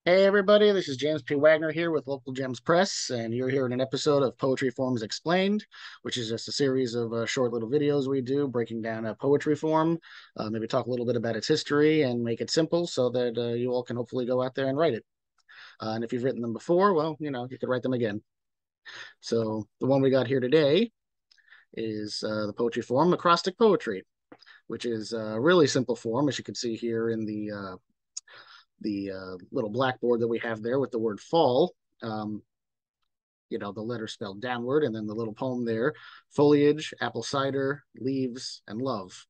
Hey everybody, this is James P. Wagner here with Local Gems Press, and you're here in an episode of Poetry Forms Explained, which is just a series of short little videos we do breaking down a poetry form, maybe talk a little bit about its history and make it simple so that you all can hopefully go out there and write it. And if you've written them before, well, you could write them again. So the one we got here today is the poetry form acrostic poetry, which is a really simple form, as you can see here in the little blackboard that we have there with the word fall. Um, the letter spelled downward, and then the little poem there: foliage, apple cider, leaves, and love.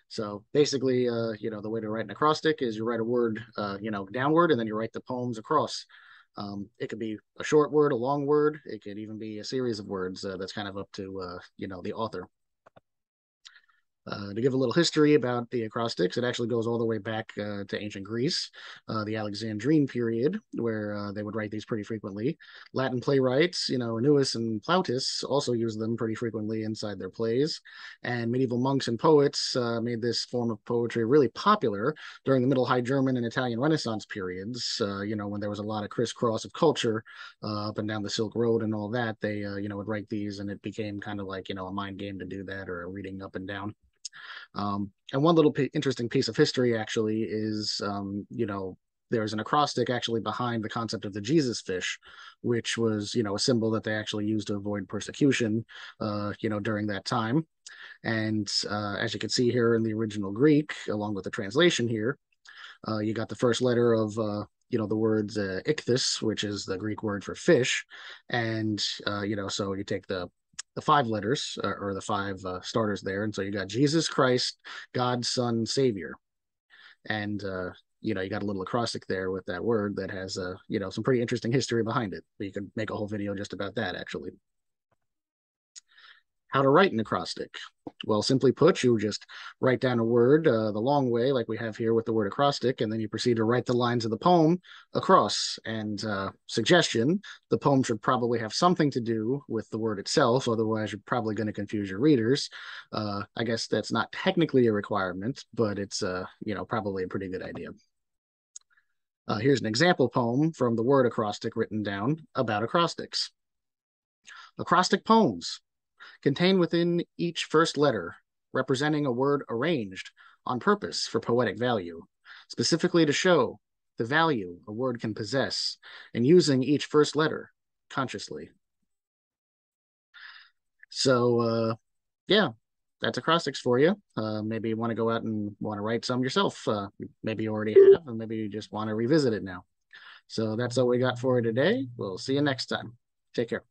So basically, the way to write an acrostic is you write a word, downward, and then you write the poems across. It could be a short word, a long word. It could even be a series of words. That's kind of up to, the author. To give a little history about the acrostics, it actually goes all the way back to ancient Greece, the Alexandrine period, where they would write these pretty frequently. Latin playwrights, Aeneas and Plautus, also used them pretty frequently inside their plays. And medieval monks and poets made this form of poetry really popular during the Middle High German and Italian Renaissance periods, when there was a lot of crisscross of culture up and down the Silk Road and all that. They, would write these, and it became kind of like, a mind game to do that, or a reading up and down. And one little interesting piece of history actually is, there's an acrostic actually behind the concept of the Jesus fish, which was, a symbol that they actually used to avoid persecution, during that time. And as you can see here in the original Greek, along with the translation here, you got the first letter of, the words ichthys, which is the Greek word for fish. And, so you take the five letters or the five starters there. And so you got Jesus Christ, God, Son, Savior. And, you got a little acrostic there with that word that has, some pretty interesting history behind it. But you could make a whole video just about that, actually. How to write an acrostic? Well, simply put, you just write down a word the long way, like we have here with the word acrostic, and then you proceed to write the lines of the poem across. And suggestion: the poem should probably have something to do with the word itself, otherwise, you're probably going to confuse your readers. I guess that's not technically a requirement, but it's, probably a pretty good idea. Here's an example poem from the word acrostic written down about acrostics. Acrostic poems contained within each first letter, representing a word arranged on purpose for poetic value, specifically to show the value a word can possess, and using each first letter consciously. So, yeah, that's acrostics for you. Maybe you want to go out and want to write some yourself. Maybe you already have, and maybe you just want to revisit it now. So that's all we got for you today. We'll see you next time. Take care.